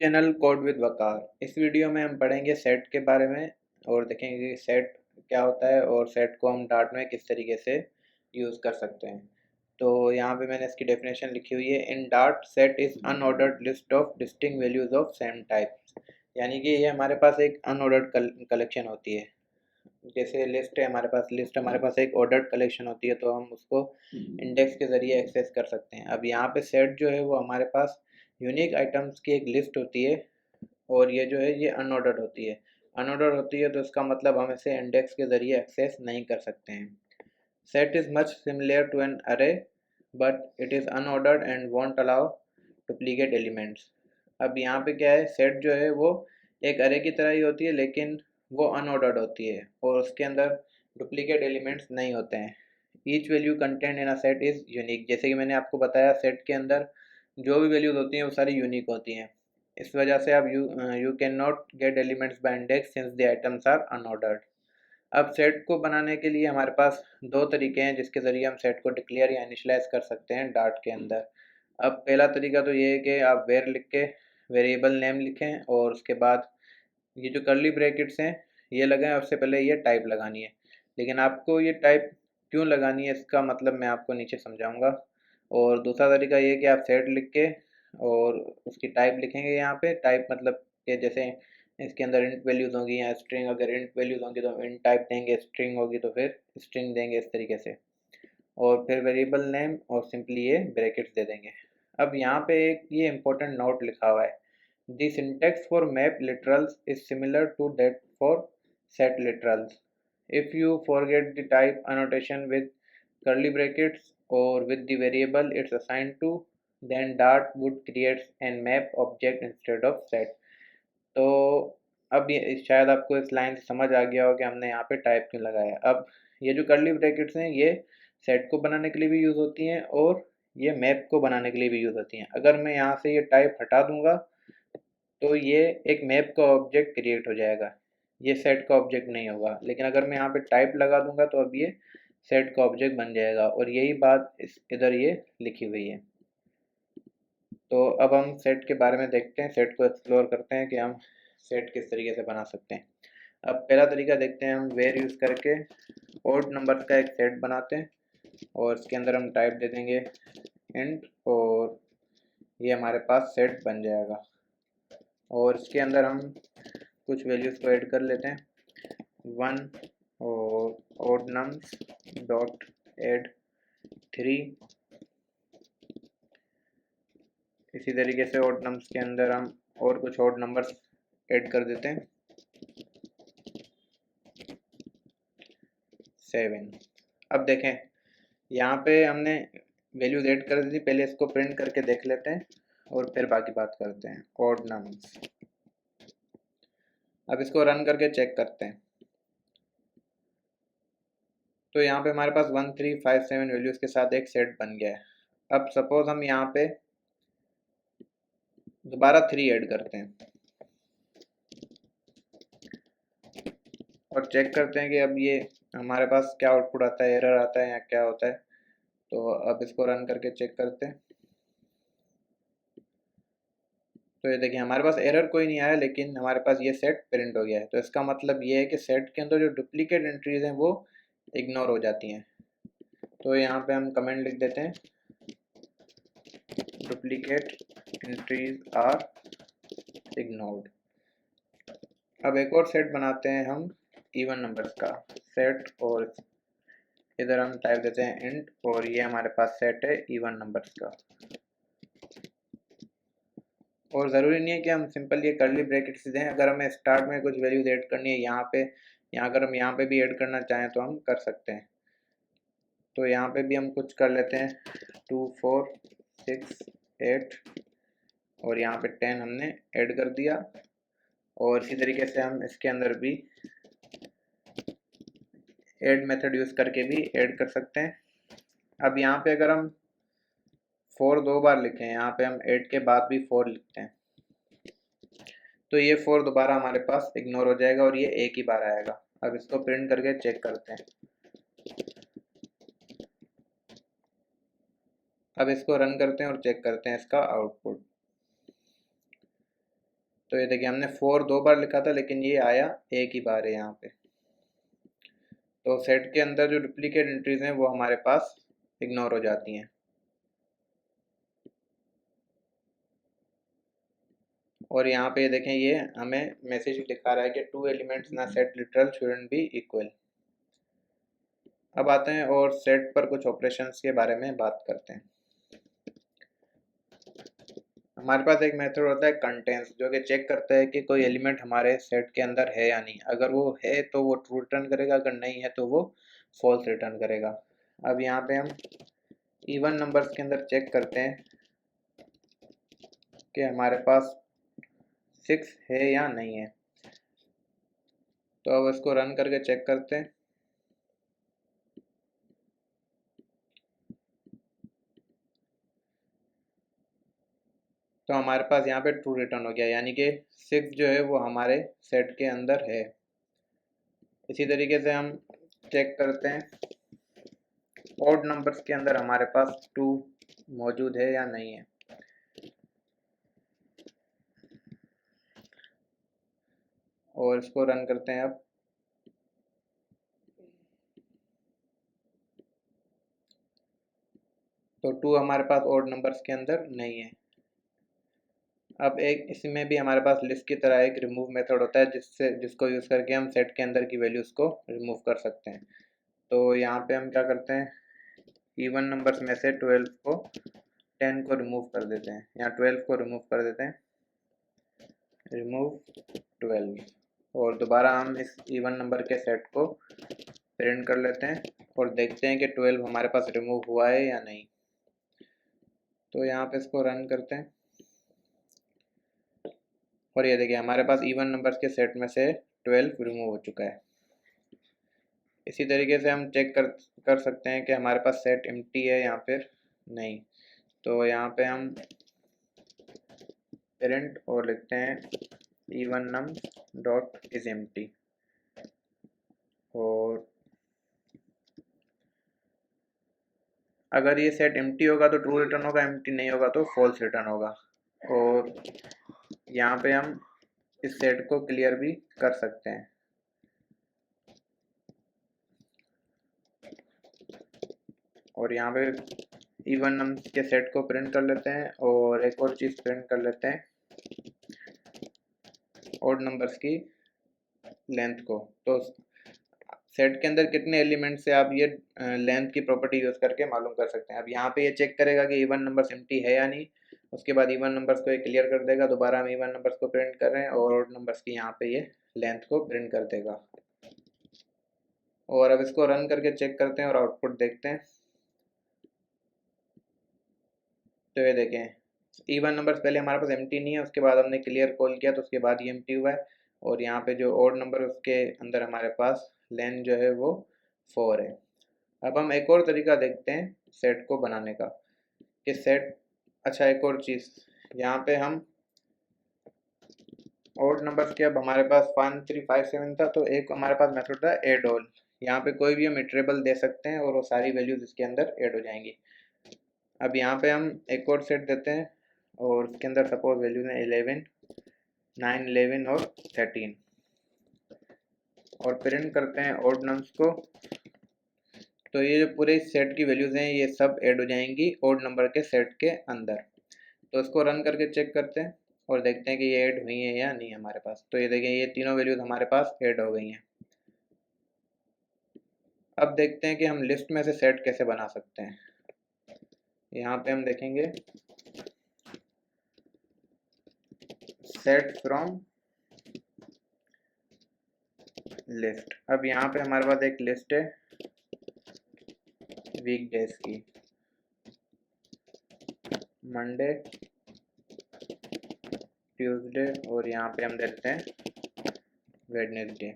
Channel code with वकार। इस video में हम पढ़ेंगे सेट के बारे में और देखेंगे कि सेट क्या होता है और सेट को हम डार्ट में किस तरीके से यूज़ कर सकते हैं। तो यहाँ पे मैंने इसकी डेफिनेशन लिखी हुई है। In Dart set is unordered list of distinct values of same type. यानी कि ये हमारे पास एक अनऑर्डर्ड कलेक्शन होती है। जैसे लिस्ट है हमारे पास, लिस्ट हमारे पास एक ऑर्डर्ड कलेक्शन होती है, तो हम उसको इंडेक्स के ज़रिए एक्सेस कर सकते हैं। अब यहाँ पे सेट जो है वो हमारे पास यूनिक आइटम्स की एक लिस्ट होती है और ये जो है ये अनऑर्डर्ड होती है। अनऑर्डर्ड होती है तो इसका मतलब हम इसे इंडेक्स के ज़रिए एक्सेस नहीं कर सकते हैं। Set is much similar to an array but it is unordered and won't allow duplicate elements. अब यहाँ पे क्या है, सेट जो है वो एक अरे की तरह ही होती है लेकिन वो अनऑर्डर्ड होती है और उसके अंदर डुप्लीकेट एलिमेंट्स नहीं होते हैं। Each value content in a set is unique. जैसे कि मैंने आपको बताया, सेट के अंदर जो भी वैल्यूज होती हैं वो सारी यूनिक होती हैं। इस वजह से अब you can not get elements by index since the items are unordered. अब सेट को बनाने के लिए हमारे पास दो तरीके हैं जिसके ज़रिए हम सेट को डिक्लेयर या इनिशलाइज कर सकते हैं डार्ट के अंदर। अब पहला तरीका तो ये है कि आप वेर लिख के वेरिएबल नेम लिखें और उसके बाद ये जो कर्ली ब्रैकेट्स हैं ये लगाएं, उससे पहले ये टाइप लगानी है। लेकिन आपको ये टाइप क्यों लगानी है इसका मतलब मैं आपको नीचे समझाऊंगा। और दूसरा तरीका ये है कि आप सेट लिख के और उसकी टाइप लिखेंगे। यहाँ पे टाइप मतलब कि जैसे इसके अंदर इंट वैल्यूज़ होंगी या स्ट्रिंग, अगर इंट वैल्यूज़ होंगी तो इंट टाइप देंगे, स्ट्रिंग होगी तो फिर स्ट्रिंग देंगे, इस तरीके से। और फिर वेरिएबल नेम और सिंपली ये ब्रैकेट्स दे देंगे। अब यहाँ पे एक ये इंपॉर्टेंट नोट लिखा हुआ है। The syntax for map literals is similar to that for set literals. If you forget the type annotation with curly brackets or with the variable it's assigned to, then Dart would create an map object instead of set। तो अब ये शायद आपको इस line से समझ आ गया हो कि हमने यहाँ पे टाइप क्यों लगाया। अब ये जो कर्ली ब्रैकेट्स हैं ये सेट को बनाने के लिए भी यूज़ होती हैं और ये मैप को बनाने के लिए भी यूज़ होती हैं। अगर मैं यहाँ से ये टाइप हटा दूंगा तो ये एक मैप का ऑब्जेक्ट क्रिएट हो जाएगा, ये सेट का ऑब्जेक्ट नहीं होगा। लेकिन अगर मैं यहाँ पे टाइप लगा दूंगा तो अब ये सेट का ऑब्जेक्ट बन जाएगा और यही बात इस इधर ये लिखी हुई है। तो अब हम सेट के बारे में देखते हैं, सेट को एक्सप्लोर करते हैं कि हम सेट किस तरीके से बना सकते हैं। अब पहला तरीका देखते हैं, हम वेर यूज़ करके ओड नंबर्स का एक सेट बनाते हैं और इसके अंदर हम टाइप दे देंगे इंट और ये हमारे पास सेट बन जाएगा। और इसके अंदर हम कुछ वैल्यूज़ को ऐड कर लेते हैं, 1 और ओड नम्स डॉट एड 3। इसी तरीके से ओड नम्स के अंदर हम और कुछ ओड नंबर्स ऐड कर देते हैं, 7। अब देखें यहाँ पे हमने वैल्यूज ऐड कर दी थी, पहले इसको प्रिंट करके देख लेते हैं और फिर बाकी बात करते हैं। ओड नम्स, अब इसको रन करके चेक करते हैं। तो यहाँ पे हमारे पास 1 3 5 7 वैल्यूज के साथ एक सेट बन गया है। अब सपोज हम यहाँ पे दोबारा 3 ऐड करते हैं और चेक करते हैं कि अब ये हमारे पास क्या आउटपुट आता है, एरर आता है या क्या होता है। तो अब इसको रन करके चेक करते हैं। तो ये देखिए हमारे पास एरर कोई नहीं आया लेकिन हमारे पास ये सेट प्रिंट हो गया है। तो इसका मतलब ये है कि सेट के अंदर जो डुप्लीकेट एंट्रीज हैं वो इग्नोर हो जाती हैं। तो यहाँ पे हम कमेंट लिख देते हैं, डुप्लीकेट एंट्रीज आर इग्नोर्ड। अब एक और सेट बनाते हैं हम इवन नंबर्स का सेट और इधर हम टाइप देते हैं इंट और ये हमारे पास सेट है इवन नंबर्स का। और ज़रूरी नहीं है कि हम सिंपल ये कर्ली ब्रैकेट्स दें, अगर हमें स्टार्ट में कुछ वैल्यूज ऐड करनी है यहाँ पे, अगर हम यहाँ पे भी ऐड करना चाहें तो हम कर सकते हैं। तो यहाँ पे भी हम कुछ कर लेते हैं, 2 4 6 8 और यहाँ पे 10 हमने ऐड कर दिया। और इसी तरीके से हम इसके अंदर भी ऐड मेथड यूज़ करके भी ऐड कर सकते हैं। अब यहाँ पे अगर हम 4 दो बार लिखें, यहाँ पे हम 8 के बाद भी 4 लिखते हैं तो ये 4 दोबारा हमारे पास इग्नोर हो जाएगा और ये एक ही बार आएगा। अब इसको प्रिंट करके चेक करते हैं। अब इसको रन करते हैं और चेक करते हैं इसका आउटपुट। तो ये देखिए हमने 4 2 बार लिखा था, लेकिन ये आया एक ही बार है यहाँ पे। तो सेट के अंदर जो डुप्लीकेट एंट्रीज हैं वो हमारे पास इग्नोर हो जाती हैं। और यहाँ पे देखें ये हमें मैसेज दिखा रहा है कि 2 elements in a set literal shouldn't be equal. अब आते हैं और सेट पर कुछ ऑपरेशंस के बारे में बात करते हैं। हमारे पास एक मेथड होता है कंटेंट्स, जो कि चेक करता है कि कोई एलिमेंट हमारे सेट के अंदर है या नहीं। अगर वो है तो वो ट्रू रिटर्न करेगा, अगर नहीं है तो वो फॉल्स रिटर्न करेगा। अब यहाँ पे हम इवन नंबर्स के अंदर चेक करते हैं कि हमारे पास 6 है या नहीं है। तो अब इसको रन करके चेक करते हैं। तो हमारे पास यहाँ पे ट्रू रिटर्न हो गया, यानी कि 6 जो है वो हमारे सेट के अंदर है। इसी तरीके से हम चेक करते हैं ऑड नंबर्स के अंदर हमारे पास 2 मौजूद है या नहीं है। और इसको रन करते हैं। अब तो 2 हमारे पास ऑड नंबर्स के अंदर नहीं है। अब एक इसमें भी हमारे पास लिस्ट की तरह एक रिमूव मेथड होता है, जिसको यूज़ करके हम सेट के अंदर की वैल्यूज़ को रिमूव कर सकते हैं। तो यहाँ पे हम क्या करते हैं, इवन नंबर्स में से 12 को 10 को रिमूव कर देते हैं, या 12 को रिमूव कर देते हैं, रिमूव 12। और दोबारा हम इस इवन नंबर के सेट को प्रिंट कर लेते हैं और देखते हैं कि 12 हमारे पास रिमूव हुआ है या नहीं। तो यहाँ पे इसको रन करते हैं और ये देखिए हमारे पास इवन नंबर्स के सेट में से 12 रिमूव हो चुका है। इसी तरीके से हम चेक कर सकते हैं कि हमारे पास सेट एम्प्टी है या फिर नहीं। तो यहाँ पे हम पेरेंट और लिखते हैं even num dot is empty, और अगर ये सेट एम्प्टी होगा तो ट्रू रिटर्न होगा, एम्प्टी नहीं होगा तो फॉल्स रिटर्न होगा। और यहाँ पे हम इस सेट को क्लियर भी कर सकते हैं। और यहाँ पे इवन नंबर्स के सेट को प्रिंट कर लेते हैं और एक और चीज़ प्रिंट कर लेते हैं, ऑड नंबर्स की लेंथ को। तो सेट के अंदर कितने एलिमेंट्स से आप ये लेंथ की प्रॉपर्टी यूज़ करके मालूम कर सकते हैं। अब यहाँ पे ये चेक करेगा कि इवन नंबर्स एम्प्टी है या नहीं, उसके बाद इवन नंबर्स को ये क्लियर कर देगा। दोबारा हम इवन नंबर्स को प्रिंट कर रहे हैं और ऑड नंबर्स की यहाँ पे ये लेंथ को प्रिंट कर देगा। और अब इसको रन करके चेक करते हैं और आउटपुट देखते हैं। तो ये देखें इवन नंबर्स पहले हमारे पास एम्प्टी नहीं है, उसके बाद हमने क्लियर कॉल किया तो उसके बाद ये एम्प्टी हुआ है। और यहाँ पे जो ऑड नंबर उसके अंदर हमारे पास लेंथ जो है वो 4 है। अब हम एक और तरीका देखते हैं सेट को बनाने का, कि सेट, अच्छा एक और चीज़, यहाँ पे हम ऑड नंबर्स के, अब हमारे पास 5 3 5 7 था, तो एक हमारे पास मेथड था एड ऑल। यहाँ पे कोई भी हम इटरेबल दे सकते हैं और वो सारी वैल्यूज इसके अंदर ऐड हो जाएंगी। अब यहाँ पे हम एक और सेट देते हैं और उसके अंदर सपोज वैल्यूज हैं 11 9 11 और 13, और प्रिंट करते हैं ऑड नंबर्स को। तो ये जो पूरे सेट की वैल्यूज हैं ये सब ऐड हो जाएंगी ऑड नंबर के सेट के अंदर। तो इसको रन करके चेक करते हैं और देखते हैं कि ये ऐड हुई है या नहीं हमारे पास। तो ये देखें ये तीनों वैल्यूज हमारे पास ऐड हो गई हैं। अब देखते हैं कि हम लिस्ट में से सेट कैसे बना सकते हैं। यहाँ पे हम देखेंगे सेट फ्रॉम लिस्ट। अब यहाँ पे हमारे पास एक लिस्ट है वीकडेज की, मंडे ट्यूसडे और यहाँ पे हम देखते हैं वेडनेसडे।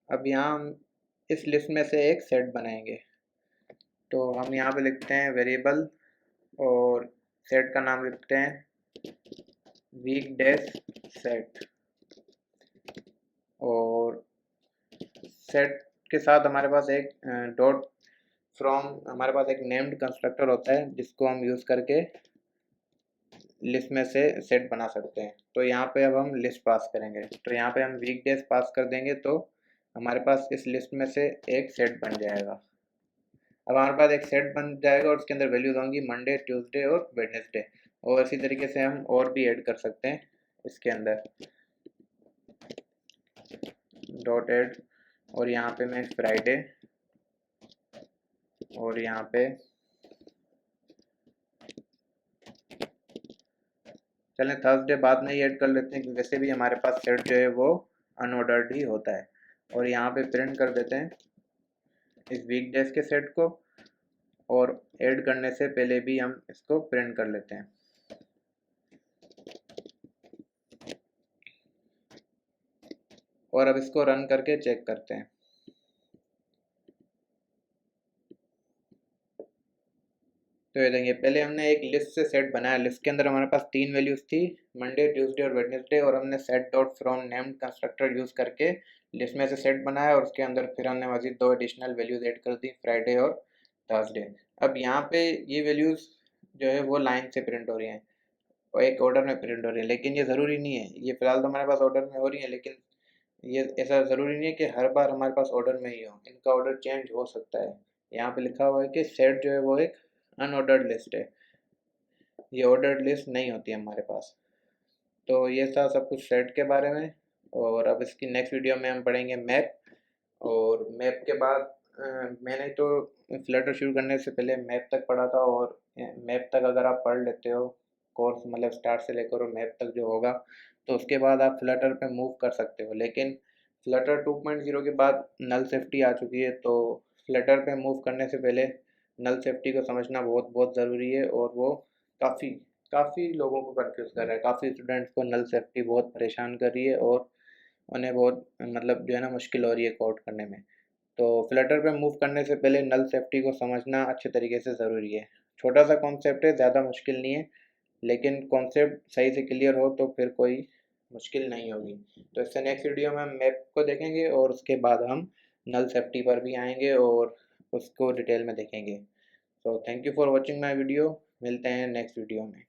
अब यहाँ हम इस लिस्ट में से एक सेट बनाएंगे। तो हम यहाँ पे लिखते हैं वेरिएबल और सेट का नाम लिखते हैं वीकडेज सेट, और सेट के साथ हमारे पास एक डॉट फ्रॉम, हमारे पास एक नेम्ड कंस्ट्रक्टर होता है जिसको हम यूज़ करके लिस्ट में से सेट बना सकते हैं। तो यहाँ पे अब हम लिस्ट पास करेंगे, तो यहाँ पे हम वीकडेज पास कर देंगे तो हमारे पास इस लिस्ट में से एक सेट बन जाएगा। अब हमारे पास एक सेट बन जाएगा और उसके अंदर वैल्यूज होंगी मंडे, ट्यूसडे और वेडनेसडे, और इसी तरीके से हम और भी ऐड कर सकते हैं इसके अंदर डॉट ऐड, और यहाँ पे मैं फ्राइडे, और यहाँ पे चलें थर्सडे बाद में ही ऐड कर लेते हैं, क्योंकि वैसे भी हमारे पास सेट जो है वो अनऑर्डर्ड ही होता है। और यहाँ पे प्रिंट कर देते हैं इस वीकडेज के सेट को, और ऐड करने से पहले भी हम इसको प्रिंट कर लेते हैं। और अब इसको रन करके चेक करते हैं। तो ये देखिए, पहले हमने एक लिस्ट से सेट बनाया, लिस्ट के अंदर हमारे पास 3 वैल्यूज थी, मंडे, ट्यूसडे और वेडनेसडे, और हमने set dot from named constructor use करके लिस्ट में से सेट बनाया, और उसके अंदर फिर हमने मजीद 2 एडिशनल वैल्यूज ऐड कर दी, फ्राइडे और थर्सडे। अब यहाँ पे ये वैल्यूज़ जो है वो लाइन से प्रिंट हो रही हैं और एक ऑर्डर में प्रिंट हो रही है, लेकिन ये ज़रूरी नहीं है। ये फ़िलहाल तो हमारे पास ऑर्डर में हो रही है, लेकिन ये ऐसा ज़रूरी नहीं है कि हर बार हमारे पास ऑर्डर में ही हो, इनका ऑर्डर चेंज हो सकता है। यहाँ पे लिखा हुआ है कि सेट जो है वो एक अनऑर्डर्ड लिस्ट है, ये ऑर्डर्ड लिस्ट नहीं होती है हमारे पास। तो ये था सब कुछ सेट के बारे में, और अब इसकी नेक्स्ट वीडियो में हम पढ़ेंगे मैप। और मैप के बाद मैंने तो फ्लटर शुरू करने से पहले मैप तक पढ़ा था, और मैप तक अगर आप पढ़ लेते हो कोर्स, मतलब स्टार्ट से लेकर और मैप तक जो होगा, तो उसके बाद आप फ्लटर पे मूव कर सकते हो। लेकिन फ्लटर 2.0 के बाद नल सेफ्टी आ चुकी है, तो फ्लटर पे मूव करने से पहले नल सेफ्टी को समझना बहुत बहुत ज़रूरी है, और वो काफ़ी काफ़ी लोगों को कंफ्यूज कर रहा है। काफ़ी स्टूडेंट्स को नल सेफ्टी बहुत परेशान कर रही है, और उन्हें बहुत मतलब जो है ना मुश्किल हो रही है कोड करने में। तो फ्लटर पे मूव करने से पहले नल सेफ्टी को समझना अच्छे तरीके से ज़रूरी है। छोटा सा कॉन्सेप्ट है, ज़्यादा मुश्किल नहीं है, लेकिन कॉन्सेप्ट सही से क्लियर हो तो फिर कोई मुश्किल नहीं होगी। तो इससे नेक्स्ट वीडियो में हम मैप को देखेंगे, और उसके बाद हम नल सेफ्टी पर भी आएंगे और उसको डिटेल में देखेंगे। So thank you for watching my video, मिलते हैं नेक्स्ट वीडियो में।